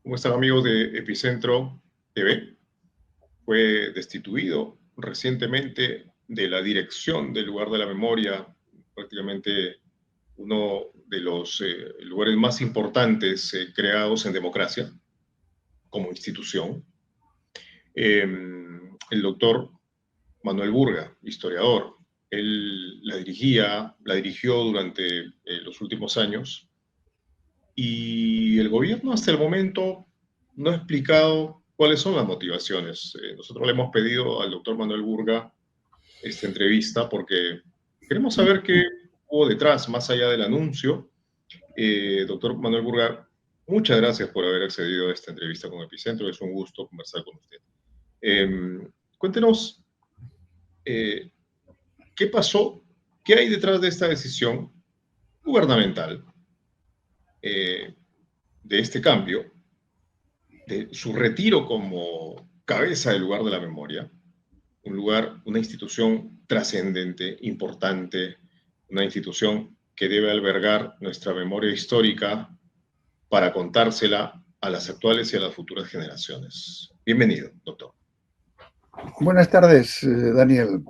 ¿Cómo están, amigos de Epicentro TV? Fue destituido recientemente de la dirección del lugar de la memoria, prácticamente uno de los lugares más importantes creados en democracia como institución. El doctor Manuel Burga, historiador, él la dirigió durante los últimos años, y el gobierno hasta el momento no ha explicado cuáles son las motivaciones. Nosotros le hemos pedido al doctor Manuel Burga esta entrevista porque queremos saber qué hubo detrás, más allá del anuncio. Doctor Manuel Burga, muchas gracias por haber accedido a esta entrevista con Epicentro. Es un gusto conversar con usted. Cuéntenos qué pasó, qué hay detrás de esta decisión gubernamental, de este cambio, de su retiro como cabeza del lugar de la memoria, un lugar, una institución trascendente, importante, una institución que debe albergar nuestra memoria histórica para contársela a las actuales y a las futuras generaciones. Bienvenido, doctor. Buenas tardes, Daniel.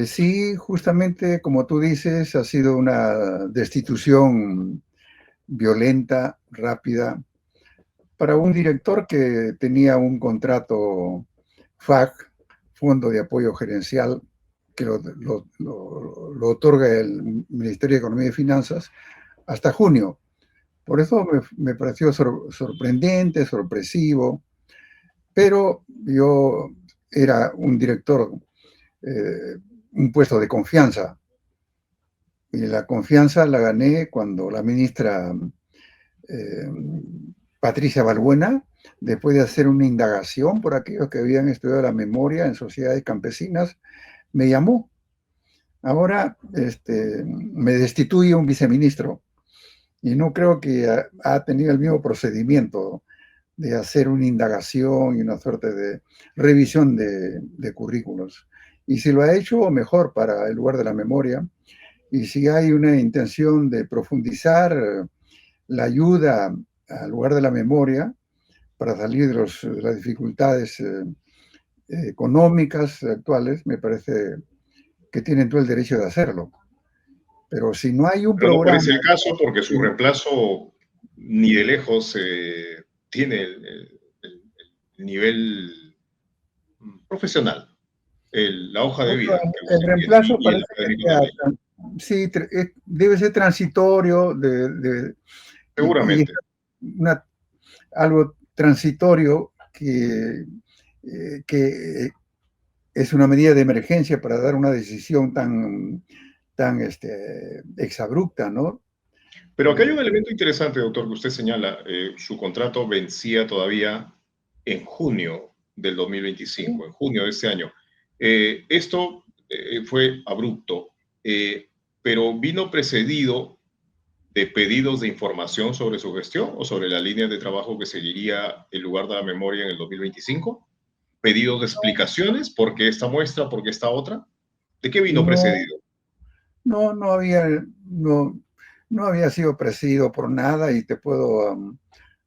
Sí, justamente como tú dices, ha sido una destitución violenta, rápida, para un director que tenía un contrato FAC, Fondo de Apoyo Gerencial, que lo otorga el Ministerio de Economía y Finanzas, hasta junio. Por eso me pareció sorprendente, sorpresivo, pero yo era un director, un puesto de confianza, y la confianza la gané cuando la ministra Patricia Balbuena, después de hacer una indagación por aquellos que habían estudiado la memoria en sociedades campesinas, me llamó. Ahora me destituye un viceministro y no creo que ha tenido el mismo procedimiento de hacer una indagación y una suerte de revisión de currículos. Y si lo ha hecho, mejor para el lugar de la memoria. Y si hay una intención de profundizar la ayuda al lugar de la memoria para salir de las dificultades económicas actuales, me parece que tienen todo el derecho de hacerlo. Pero si no hay un Pero programa... no parece el caso, porque su reemplazo ni de lejos tiene el nivel profesional, la hoja de vida que el usted reemplazo tiene y el parece académico también. Sí, debe ser transitorio y Seguramente. algo transitorio que es una medida de emergencia para dar una decisión tan exabrupta, ¿no? Pero acá hay un elemento interesante, doctor, que usted señala. Su contrato vencía todavía en junio del 2025, en junio de este año. Esto fue abrupto, pero vino precedido de pedidos de información sobre su gestión o sobre la línea de trabajo que seguiría el lugar de la memoria en el 2025. Pedidos de explicaciones, ¿por qué esta muestra, por qué esta otra? ¿De qué vino precedido? No había sido presidido por nada, y te puedo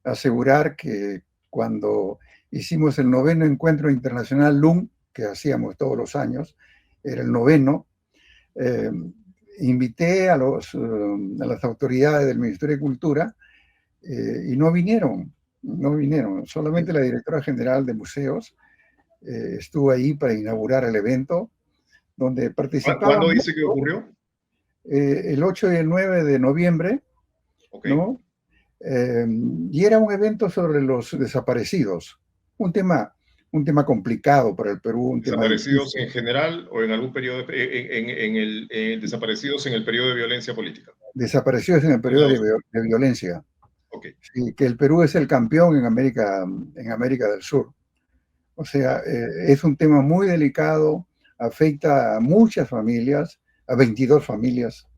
asegurar que cuando hicimos el 9º Encuentro Internacional LUM, que hacíamos todos los años, era el 9º, invité a las autoridades del Ministerio de Cultura y no vinieron, solamente la directora general de museos estuvo ahí para inaugurar el evento, donde participaban... ¿Cuándo dice que ocurrió? El 8 y el 9 de noviembre, Okay. ¿no? Y era un evento sobre los desaparecidos, un tema complicado para el Perú. ¿Desaparecidos en general o en algún periodo, desaparecidos en el periodo de violencia política? Desaparecidos en el periodo de violencia. Okay. Sí, que el Perú es el campeón en América del Sur. O sea, es un tema muy delicado, afecta a muchas familias, a 22 familias,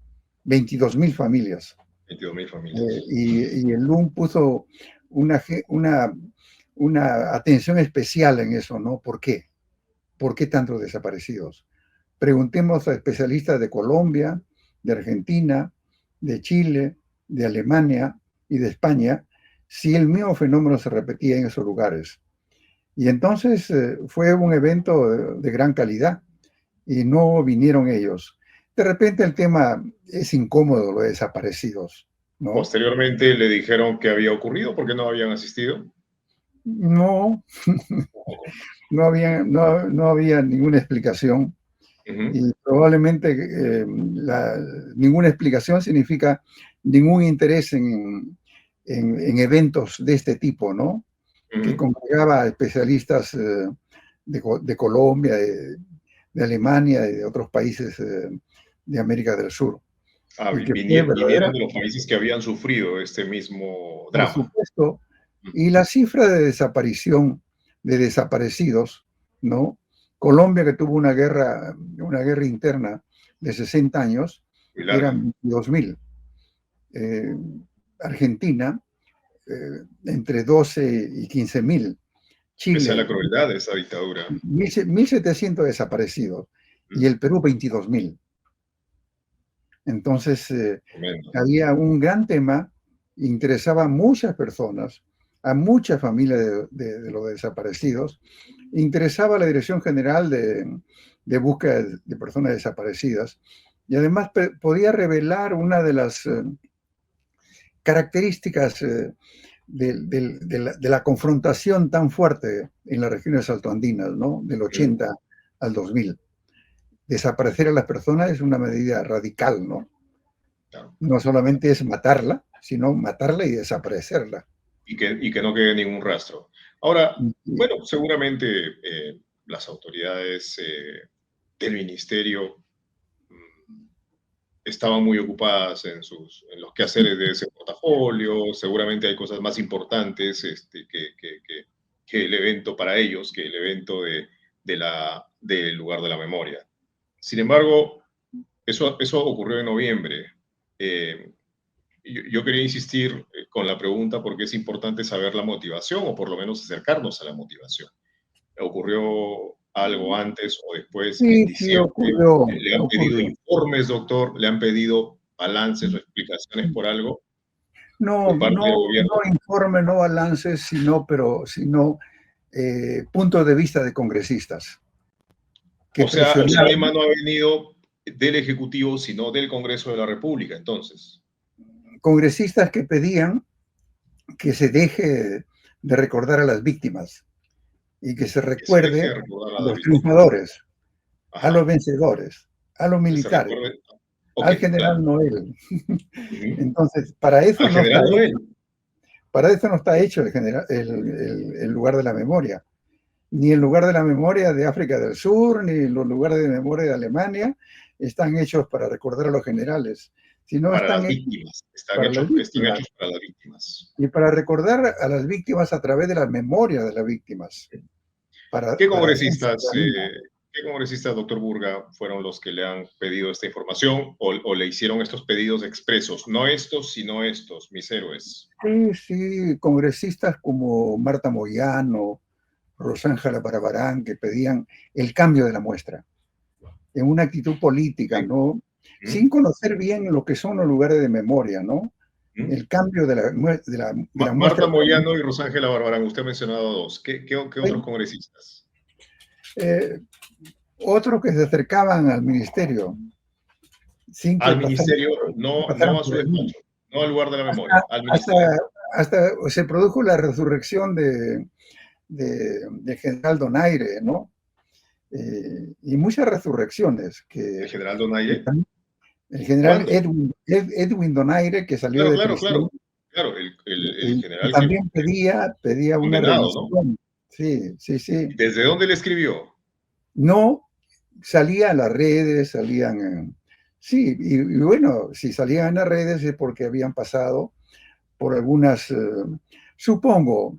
22.000 familias. 22.000 familias. Y el LUM puso una atención especial en eso, ¿no? ¿Por qué? ¿Por qué tantos desaparecidos? Preguntemos a especialistas de Colombia, de Argentina, de Chile, de Alemania y de España, si el mismo fenómeno se repetía en esos lugares. Y entonces fue un evento de gran calidad y no vinieron ellos. De repente el tema es incómodo, lo de desaparecidos, ¿no? Posteriormente le dijeron que había ocurrido porque no habían asistido. No, no había ninguna explicación Ujú, y probablemente ninguna explicación significa ningún interés en eventos de este tipo, ¿no? Que ujú. congregaba a especialistas de Colombia, de Alemania y de otros países de América del Sur. Ah, Y que fue vinieron verdadera, de los países que habían sufrido este mismo por drama. supuesto, Ujú. y la cifra de desaparición, de desaparecidos, ¿no? Colombia, que tuvo una guerra interna de 60 años, Muy larga. eran 22.000. Eh, Argentina, entre 12 y 15.000. Esa es la Chile, crueldad de esa dictadura. 1.700 desaparecidos. Y Ujú. el Perú, 22.000. Entonces, Tremendo. había un gran tema, interesaba a muchas personas, a muchas familias de los desaparecidos, interesaba a la Dirección General de Búsqueda de Personas Desaparecidas, y además podía revelar una de las características de la confrontación tan fuerte en las regiones altoandinas, ¿no? Del Ujú. 80 al 2000. Desaparecer a las personas es una medida radical, ¿no? Claro. No solamente es matarla, sino matarla y desaparecerla. Y que no quede ningún rastro. Ahora, Y, bueno, seguramente las autoridades del ministerio mm, estaban muy ocupadas en los quehaceres de ese portafolio, seguramente hay cosas más importantes que el evento para ellos, que el evento del lugar de la memoria. Sin embargo, eso ocurrió en noviembre. Eh, yo quería insistir con la pregunta porque es importante saber la motivación o por lo menos acercarnos a la motivación. ¿Ocurrió algo antes o después en sí, sí diciembre? ocurrió, ¿Le han pedido ocurrió. informes, doctor? ¿Le han pedido balances o explicaciones por algo No, por parte del no gobierno? informe, no balances, sino puntos de vista de congresistas que O sea, esa presionaron, lema no ha venido del Ejecutivo, sino del Congreso de la República, entonces, congresistas que pedían que se deje de recordar a las víctimas y que se que se deje recuerde de recordar a a las los víctimas. triunfadores, a los Ajá, vencedores, a los que se militares, recuerde. Ok, al claro. general Noel. Ujú. Entonces, para eso Al no está general hecho, Noel. para eso no está hecho el lugar de la memoria, ni el lugar de la memoria de África del Sur, ni los lugares de memoria de Alemania están hechos para recordar a los generales, sino Para están las hechos víctimas, para las están víctimas hechos para las víctimas. y para recordar a las víctimas a través de la memoria de las víctimas, ¿Qué para hacer congresistas, ciudadanía. qué congresistas, doctor Burga, fueron los que le han pedido esta información o le hicieron estos pedidos expresos? No estos, sino estos, mis héroes. Sí, sí, congresistas como Marta Moyano, Rosángela Barabarán, que pedían el cambio de la muestra, en una actitud política, ¿Sí? ¿no? ¿Mm? Sin conocer bien lo que son los lugares de memoria, ¿no? ¿Mm? El cambio de la muestra. Marta Moyano y Rosángela Barbarán, usted ha mencionado dos. ¿Qué otros congresistas? Eh, Otros que se acercaban al ministerio sin que Al pasaran, ministerio, no pasaran a su por allí. despacho, no al lugar de la Hasta, memoria, al hasta, ministerio. hasta se produjo la resurrección de general Donaire, ¿no? Y muchas resurrecciones ¿El que general Donaire? el general ¿Cuándo? Edwin Donaire, que salió Claro, de claro, prisión, claro. Claro, el y general que también pedía una condenado, ¿no? revisión. Sí, sí, sí. ¿Desde dónde le escribió? No salía a las redes, sí, y bueno, si salían en las redes es porque habían pasado por algunas, supongo,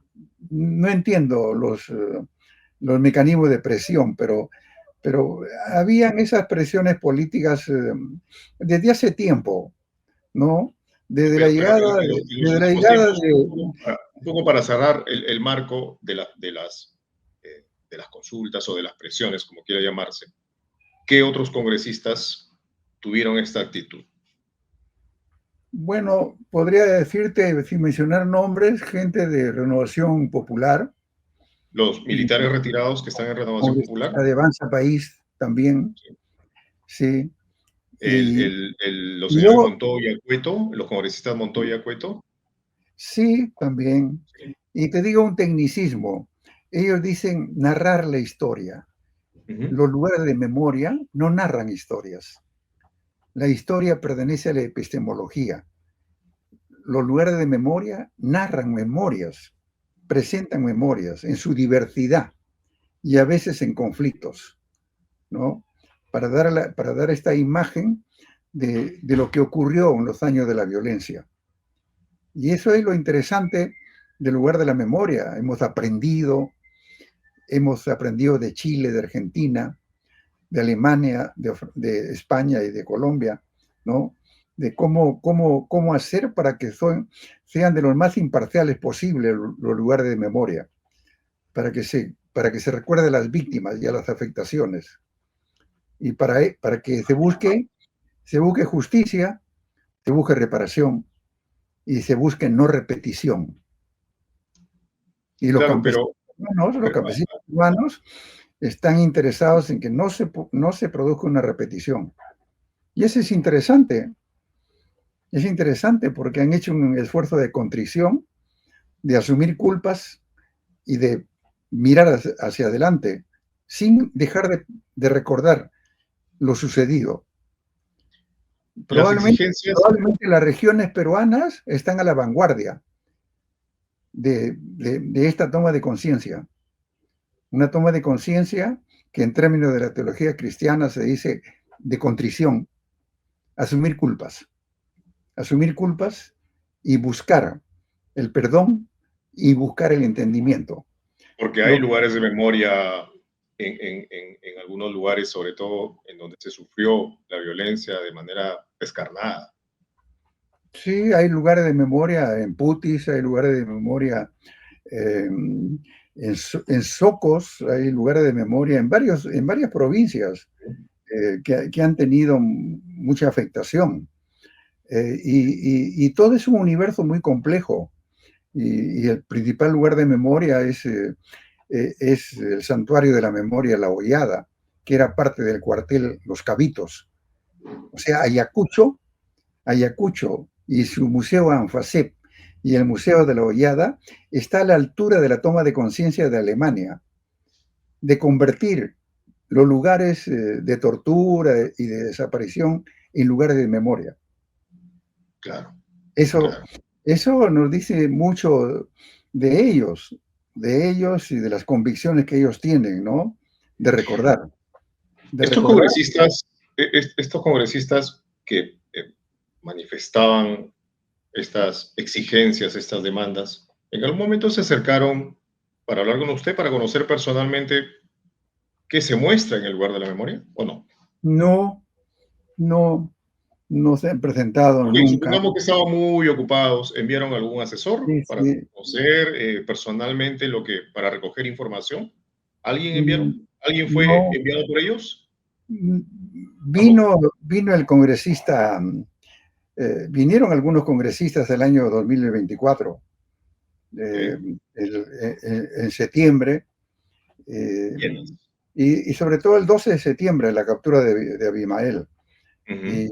no entiendo los mecanismos de presión, pero habían esas presiones políticas desde hace tiempo, ¿no? Desde la llegada En los desde la últimos llegada tiempos, un poco para cerrar el marco de las consultas o de las presiones, como quiera llamarse, ¿qué otros congresistas tuvieron esta actitud? Bueno, podría decirte, sin mencionar nombres, gente de Renovación Popular, Los y militares retirados que están en Renovación Popular. congresista de Avanza País también, Sí. sí. Y, Los y señores yo, Montoya Cueto, los congresistas Montoya Cueto. sí, también. Sí. Y te digo un tecnicismo. Ellos dicen narrar la historia. Ujú. Los lugares de memoria no narran historias. La historia pertenece a la epistemología. Los lugares de memoria narran memorias, presentan memorias en su diversidad y a veces en conflictos, ¿no? Para dar esta imagen de lo que ocurrió en los años de la violencia. Y eso es lo interesante del lugar de la memoria. Hemos aprendido de Chile, de Argentina, de Alemania, de España y de Colombia, ¿no? De cómo hacer para que sean de los más imparciales posibles los lugares de memoria, para que se recuerde a las víctimas y a las afectaciones. Y para que se busque justicia, se busque reparación y se busque no repetición. Y Claro, pero los campesinos cubanos están interesados en que no se produzca una repetición. Y eso es interesante porque han hecho un esfuerzo de contrición, de asumir culpas y de mirar hacia adelante, sin dejar de recordar lo sucedido. las Probablemente, exigencias, probablemente las regiones peruanas están a la vanguardia de esta toma de conciencia. Una toma de conciencia que en términos de la teología cristiana se dice de contrición, asumir culpas y buscar el perdón y buscar el entendimiento. porque hay Lo, lugares de memoria en algunos lugares, sobre todo en donde se sufrió la violencia de manera descarnada. sí, hay lugares de memoria en Putis, hay lugares de memoria en Socos, hay lugares de memoria en varias provincias que han tenido mucha afectación. Y todo es un universo muy complejo. Y el principal lugar de memoria es el Santuario de la Memoria, La Hollada, que era parte del cuartel Los Cabitos. O sea, Ayacucho y su Museo Anfasep y el Museo de la Hollada está a la altura de la toma de conciencia de Alemania, de convertir los lugares de tortura y de desaparición en lugares de memoria. Claro, Eso, claro. eso nos dice mucho de ellos y de las convicciones que ellos tienen, ¿no? De recordar, de Estos recordar. congresistas, estos congresistas que manifestaban estas exigencias, estas demandas, en algún momento se acercaron para hablar con usted, para conocer personalmente qué se muestra en el lugar de la memoria, ¿o no? No, no, no se han presentado Ok, nunca. supongamos que estaban muy ocupados, enviaron algún asesor Sí, para sí. conocer personalmente para recoger información. ¿Alguien Mm, enviaron? ¿Alguien fue no, enviado por ellos? mm, Tampoco. vino el congresista, vinieron algunos congresistas el año 2024, Ok. en septiembre, eh, ¿Quiénes? y sobre todo el 12 de septiembre, la captura de Abimael. Ujú. Y,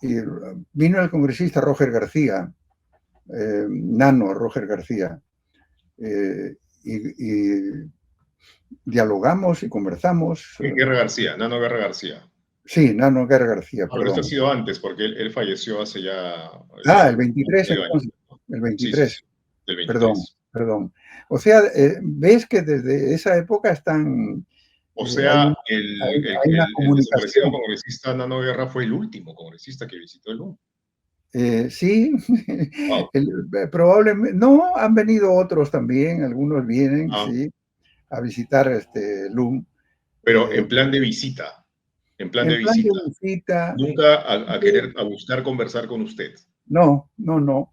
y vino el congresista Roger García, Nano Roger García, y dialogamos y conversamos. Guerra García, Nano Guerra García. Sí, Nano Guerra García, Ah, pero esto ha perdón. sido antes, porque él falleció hace ya El un 23 medio año, entonces, ¿no? el Sí, sí, 23, sí, del perdón, 23. perdón. O sea, ves que desde esa época O hay, sea, hay una el desaparecido comunicación. congresista Nano Guerra fue el último congresista que visitó el LUM. Sí, Wow. probablemente, no, han venido otros también, algunos vienen, Ah, sí, a visitar este LUM. pero Eh, en plan de visita, en plan de en plan de visita. visita, Nunca a buscar conversar con usted. no, no, no,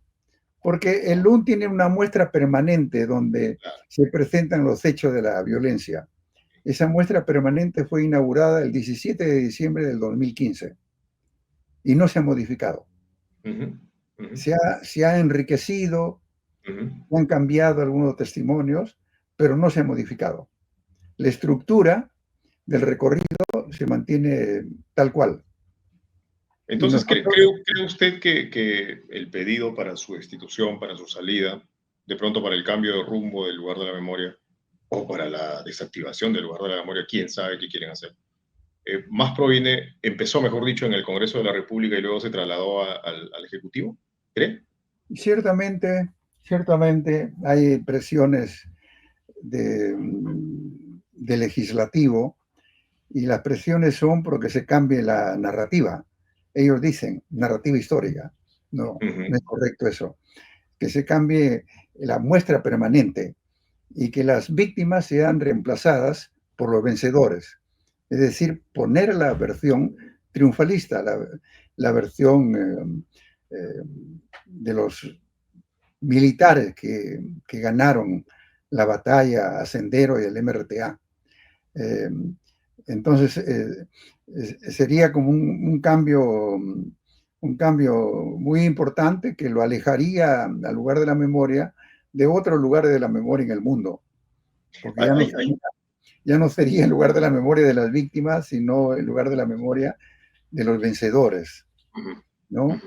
porque el LUM tiene una muestra permanente donde Claro. se presentan los hechos de la violencia. Esa muestra permanente fue inaugurada el 17 de diciembre del 2015 y no se ha modificado. Ujú, ujú, Se ha enriquecido, ujú. han cambiado algunos testimonios, pero no se ha modificado. La estructura del recorrido se mantiene tal cual. Y Entonces, nosotros, ¿cree usted que el pedido para su destitución, para su salida, de pronto para el cambio de rumbo del lugar de la memoria, o para la desactivación del lugar de la memoria, quién sabe qué quieren hacer, más proviene, empezó, mejor dicho, en el Congreso de la República y luego se trasladó al Ejecutivo? ¿Cree? ciertamente hay presiones de legislativo y las presiones son porque se cambie la narrativa. Ellos dicen narrativa histórica. No, Ujú, no es correcto eso. Que se cambie la muestra permanente y que las víctimas sean reemplazadas por los vencedores. Es decir, poner la versión triunfalista, la versión de los militares que ganaron la batalla a Sendero y el MRTA. Eh, entonces, sería como un cambio muy importante que lo alejaría al lugar de la memoria de otros lugares de la memoria en el mundo, porque ya no sería el lugar de la memoria de las víctimas, sino el lugar de la memoria de los vencedores, ujú, ¿no? ujú,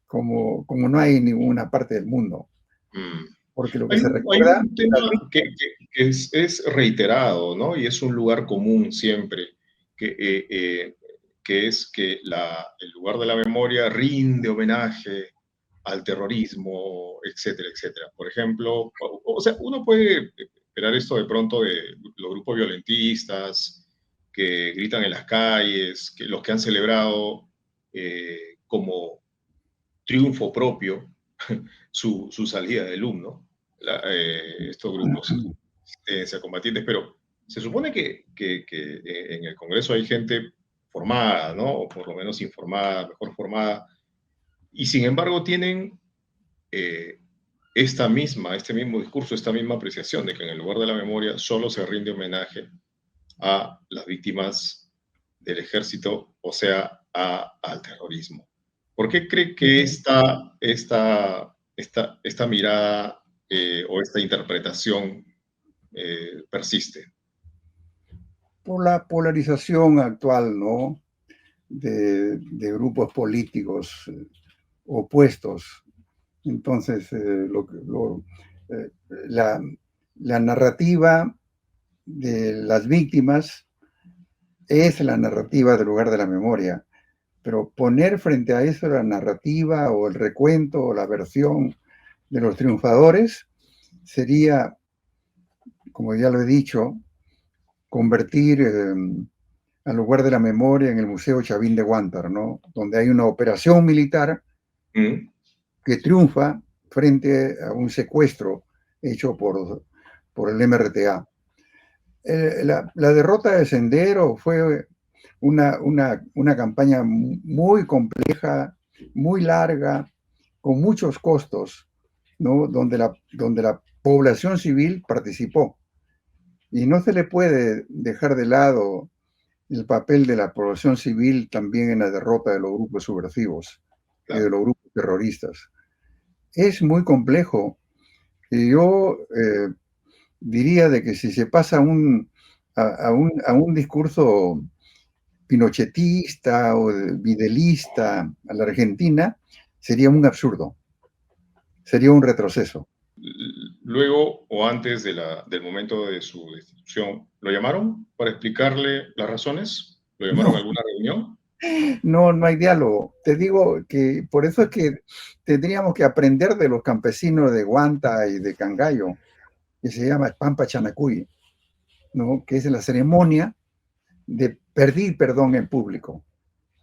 Como no hay en ninguna parte del mundo, mm. porque lo que se Hay recuerda un de las tema víctimas. que es reiterado, ¿no? Y es un lugar común siempre, que es que el lugar de la memoria rinde homenaje al terrorismo, etcétera, etcétera. Por ejemplo, o sea, uno puede esperar esto de pronto de los grupos violentistas que gritan en las calles, que los que han celebrado como triunfo propio su salida del ¿no? Estos grupos combatientes, pero se supone que en el Congreso hay gente formada, ¿no? O por lo menos informada, mejor formada, y sin embargo tienen eh, este mismo discurso, esta misma apreciación de que en el lugar de la memoria solo se rinde homenaje a las víctimas del ejército, o sea, al terrorismo. ¿Por qué cree que esta mirada o esta interpretación persiste? Por la polarización actual, ¿no? De grupos políticos opuestos. Entonces, eh, la, la narrativa de las víctimas es la narrativa del lugar de la memoria, pero poner frente a eso la narrativa o el recuento o la versión de los triunfadores sería, como ya lo he dicho, convertir al lugar de la memoria en el Museo Chavín de Huántar, ¿no? Donde hay una operación militar ¿Mm? que triunfa frente a un secuestro hecho por el MRTA. La derrota de Sendero fue una campaña muy compleja, muy larga, con muchos costos, ¿no? Donde la población civil participó. Y no se le puede dejar de lado el papel de la población civil también en la derrota de los grupos subversivos y de Claro. los grupos terroristas. Es muy complejo. Y yo diría de que si se pasa a un discurso pinochetista o videlista a la Argentina, sería un absurdo, sería un retroceso. Luego o antes del momento de su destitución, ¿lo llamaron para explicarle las razones? ¿Lo llamaron a No, alguna reunión? no hay diálogo. Te digo que por eso es que tendríamos que aprender de los campesinos de Guanta y de Cangallo, que se llama Pampa Chanacuy, ¿no? Que es la ceremonia de pedir perdón en público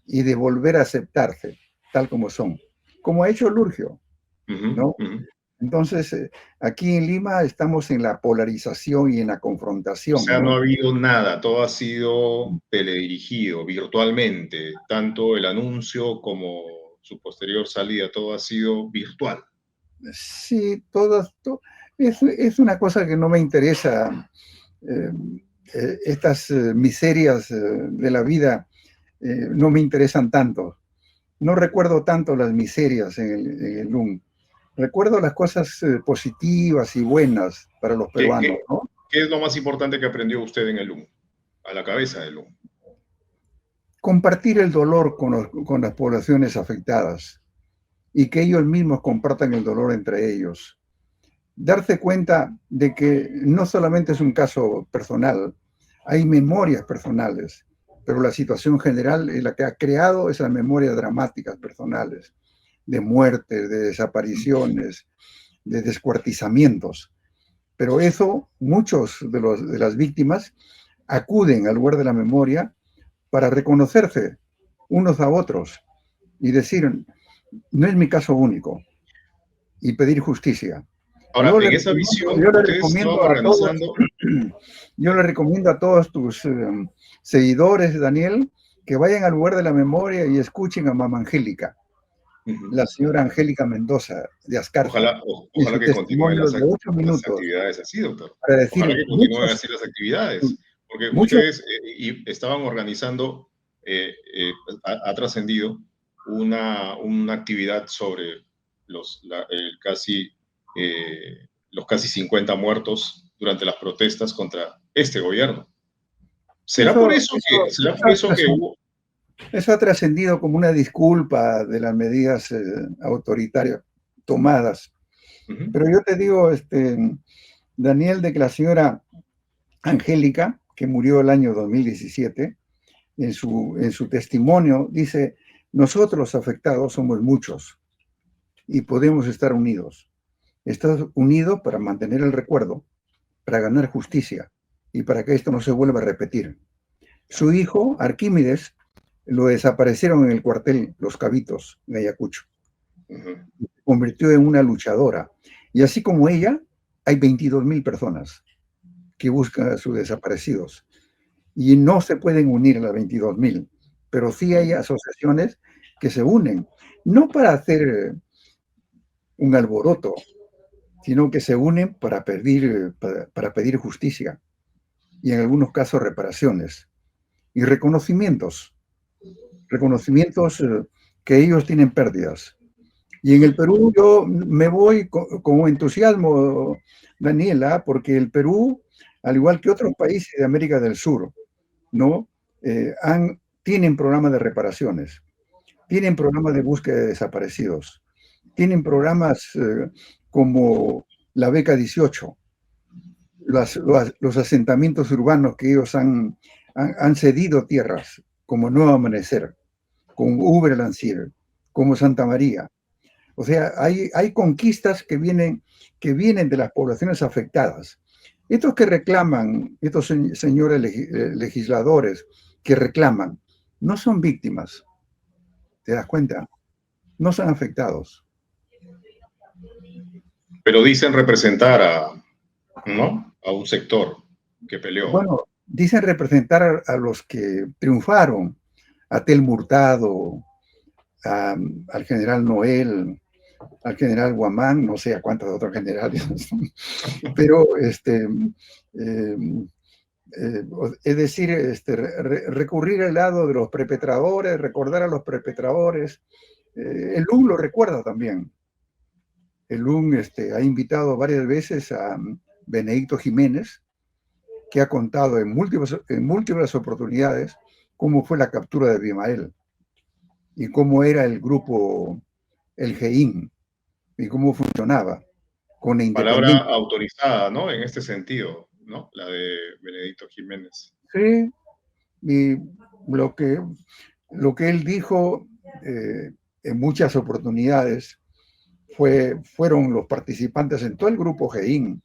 y de volver a aceptarse tal como son, como ha hecho Lurgio, Ujú, ¿no? ujú. Entonces, aquí en Lima estamos en la polarización y en la O confrontación, sea, no ¿no? ha habido nada, todo ha sido teledirigido virtualmente, tanto el anuncio como su posterior salida, todo ha sido virtual. Sí, es una cosa que no me interesa. eh, Estas miserias de la vida no me interesan tanto. no recuerdo tanto las miserias en el LUN. Recuerdo las cosas positivas y buenas para los ¿Qué, peruanos, qué, ¿no? qué es lo más importante que aprendió usted en el LUM? A la cabeza del LUM. Compartir el dolor con las poblaciones afectadas y que ellos mismos compartan el dolor entre ellos. Darse cuenta de que no solamente es un caso personal, hay memorias personales, pero la situación general es la que ha creado esas memorias dramáticas personales, de muertes, de desapariciones, de descuartizamientos. Pero eso, muchos de las víctimas acuden al lugar de la memoria para reconocerse unos a otros y decir, no es mi caso único, y pedir justicia. Ahora, en esa visión, Yo le ustedes estaban recomiendo a todos, organizando. yo le recomiendo a todos tus seguidores, Daniel, que vayan al lugar de la memoria y escuchen a Mamá Angélica, la señora Angélica Mendoza de Azcarza, y Ojalá su que continúen testimonio de 8 las minutos actividades así, doctor. para Ojalá decir que continúen así las actividades, porque muchos, ustedes estaban organizando, ha trascendido una actividad sobre los casi 50 muertos durante las protestas contra este gobierno. ¿Será por eso que hubo? Eso ha trascendido como una disculpa de las medidas autoritarias tomadas. Pero yo te digo, Daniel, de que la señora Angélica, que murió el año 2017, en su testimonio dice, nosotros los afectados somos muchos y podemos estar unidos. Estás unido para mantener el recuerdo, para ganar justicia y para que esto no se vuelva a repetir. Su hijo, Arquímedes, lo desaparecieron en el cuartel Los Cabitos, en Ayacucho. Se convirtió en una luchadora. Y así como ella, hay 22,000 personas que buscan a sus desaparecidos. Y no se pueden unir a las 22,000, pero sí hay asociaciones que se unen, no para hacer un alboroto, sino que se unen para pedir justicia y en algunos casos reparaciones y reconocimientos que ellos tienen pérdidas. Y en el Perú yo me voy con entusiasmo, Daniela, porque el Perú, al igual que otros países de América del Sur, ¿no? Tienen programas de reparaciones, tienen programas de búsqueda de desaparecidos, tienen programas como la beca 18, los asentamientos urbanos que ellos han cedido tierras, como Nuevo Amanecer, como Uber Lancier, como Santa María. O sea, hay conquistas que vienen de las poblaciones afectadas. Estos que reclaman, estos señores legisladores que reclaman, no son víctimas, ¿te das cuenta? No son afectados. Pero dicen representar ¿no? A un sector que peleó. Bueno, dicen representar a los que triunfaron, a Tel Murtado, al general Noel, al general Guamán, no sé a cuántos otros generales, pero es decir, recurrir al lado de los perpetradores, recordar a los perpetradores. El LUN lo recuerda también. El LUN ha invitado varias veces a Benedicto Jiménez, que ha contado en múltiples oportunidades cómo fue la captura de Abimael y cómo era el grupo, el GEIN, y cómo funcionaba. Con la palabra autorizada, ¿no? En este sentido, ¿no? La de Benedicto Jiménez. Sí, y lo que él dijo en muchas oportunidades fueron los participantes en todo el grupo GEIN.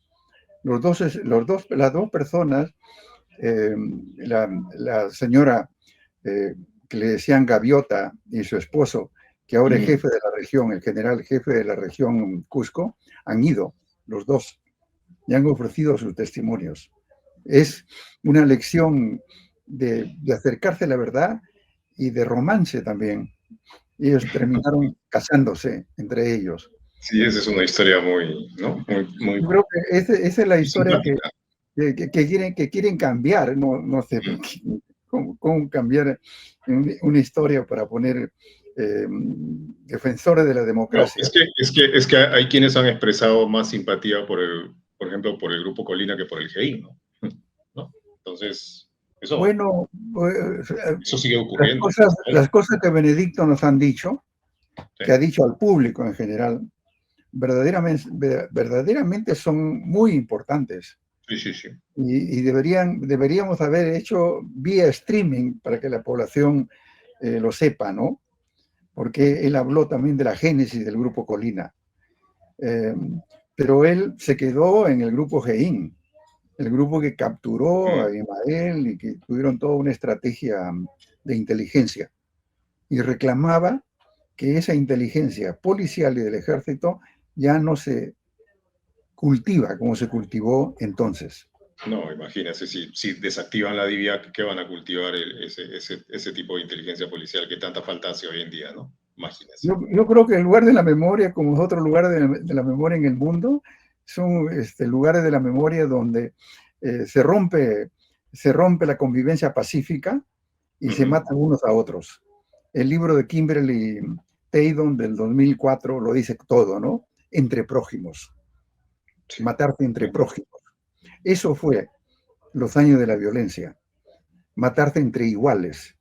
Las dos personas, la señora que le decían Gaviota y su esposo, que ahora es jefe de la región, el general jefe de la región Cusco, han ido los dos y han ofrecido sus testimonios. Es una lección de acercarse a la verdad y de romance también. Ellos terminaron casándose entre ellos. Sí, esa es una historia muy, ¿no? Muy Yo creo que esa es la historia que quieren cambiar. No sé cómo cambiar una historia para poner defensores de la No, democracia. es que hay quienes han expresado más simpatía por ejemplo, por el Grupo Colina que por el GI, ¿no? ¿No? Entonces, Bueno, eso sigue ocurriendo. las cosas que Benedicto nos han dicho, Sí, que ha dicho al público en general, verdaderamente son muy importantes. sí, sí, sí. Y deberíamos haber hecho vía streaming para que la población lo sepa, ¿no? Porque él habló también de la génesis del Grupo Colina. Pero él se quedó en el Grupo GEIN, el grupo que capturó a Ismael y que tuvieron toda una estrategia de inteligencia. Y reclamaba que esa inteligencia policial y del ejército ya no se cultiva como se cultivó entonces. No, imagínense, si desactivan la DIVIAC, ¿qué van a cultivar ese tipo de inteligencia policial que tanta falta hace hoy en día, ¿no? Imagínense. Yo creo que el lugar de la memoria, como otros lugares de la memoria en el mundo, son lugares de la memoria donde se rompe la convivencia pacífica y se matan unos a otros. El libro de Kimberly Taydon del 2004 lo dice todo, ¿no? Entre prójimos. Sí. Matarse entre prójimos. Eso fue los años de la violencia. Matarse entre iguales.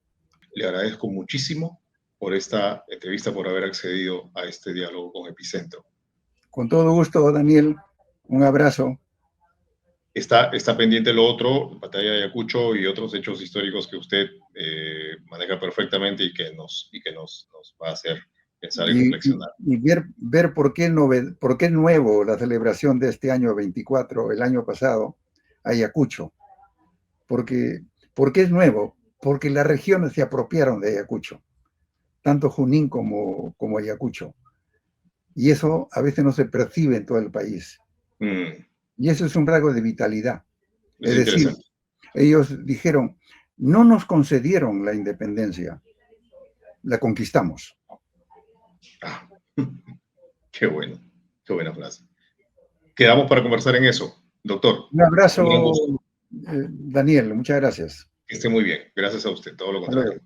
Le agradezco muchísimo por esta entrevista, por haber accedido a este diálogo con Epicentro. Con todo gusto, Daniel. Un abrazo. Está pendiente lo otro, Batalla de Ayacucho y otros hechos históricos que usted maneja perfectamente y que nos va a hacer pensar y reflexionar. Y ver por qué es nuevo la celebración de este año 24, el año pasado, Ayacucho. ¿Por qué es nuevo? Porque las regiones se apropiaron de Ayacucho, tanto Junín como Ayacucho. Y eso a veces no se percibe en todo el país. Y eso es un rasgo de vitalidad. Es decir, ellos dijeron, no nos concedieron la independencia, la conquistamos. Ah, qué buena frase. Quedamos para conversar en eso, doctor. Un abrazo, Daniel, muchas gracias. Que esté muy bien, gracias a usted, todo lo contrario.